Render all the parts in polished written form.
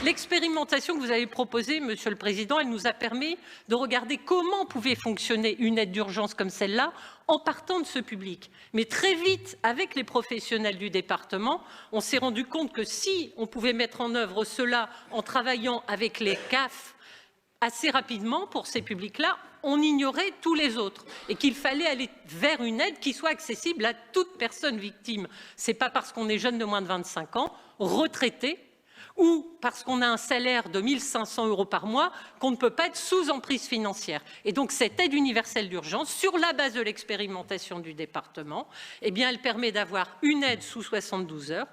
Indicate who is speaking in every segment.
Speaker 1: L'expérimentation que vous avez proposée, Monsieur le Président, elle nous a permis de regarder comment pouvait fonctionner une aide d'urgence comme celle-là en partant de ce public. Mais très vite, avec les professionnels du département, on s'est rendu compte que si on pouvait mettre en œuvre cela en travaillant avec les CAF assez rapidement pour ces publics-là, on ignorait tous les autres et qu'il fallait aller vers une aide qui soit accessible à toute personne victime. Ce n'est pas parce qu'on est jeune de moins de 25 ans, retraité, ou parce qu'on a un salaire de 1 500 € par mois qu'on ne peut pas être sous emprise financière. Et donc cette aide universelle d'urgence, sur la base de l'expérimentation du département, eh bien, elle permet d'avoir une aide sous 72 heures,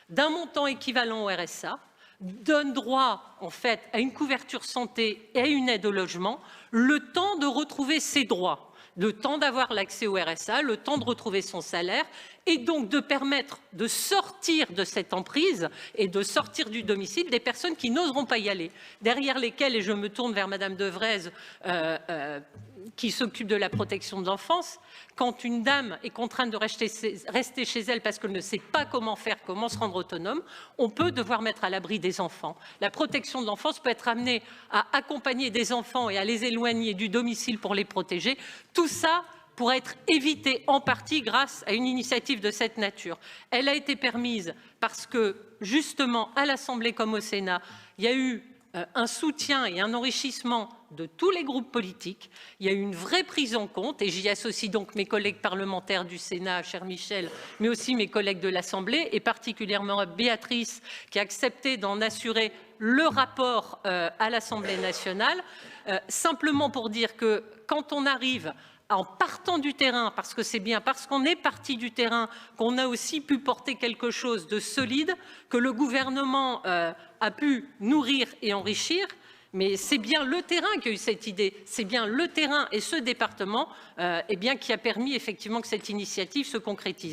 Speaker 1: d'un montant équivalent au RSA, donne droit en fait à une couverture santé et à une aide au logement, le temps de retrouver ses droits, le temps d'avoir l'accès au RSA, le temps de retrouver son salaire et donc de permettre de sortir de cette emprise et de sortir du domicile des personnes qui n'oseront pas y aller, derrière lesquelles, et je me tourne vers Madame Devrez, qui s'occupe de la protection de l'enfance, quand une dame est contrainte de rester chez elle parce qu'elle ne sait pas comment faire, comment se rendre autonome, on peut devoir mettre à l'abri des enfants. La protection de l'enfance peut être amenée à accompagner des enfants et à les éloigner du domicile pour les protéger. Tout ça pourrait être évité en partie grâce à une initiative de cette nature. Elle a été permise parce que, justement, à l'Assemblée comme au Sénat, il y a eu un soutien et un enrichissement de tous les groupes politiques. Il y a eu une vraie prise en compte, et j'y associe donc mes collègues parlementaires du Sénat, cher Michel, mais aussi mes collègues de l'Assemblée, et particulièrement Béatrice, qui a accepté d'en assurer le rapport à l'Assemblée nationale. Simplement pour dire que quand on arrive en partant du terrain, parce que c'est bien parce qu'on est parti du terrain qu'on a aussi pu porter quelque chose de solide, que le gouvernement a pu nourrir et enrichir, mais c'est bien le terrain qui a eu cette idée, c'est bien le terrain et ce département qui a permis effectivement que cette initiative se concrétise.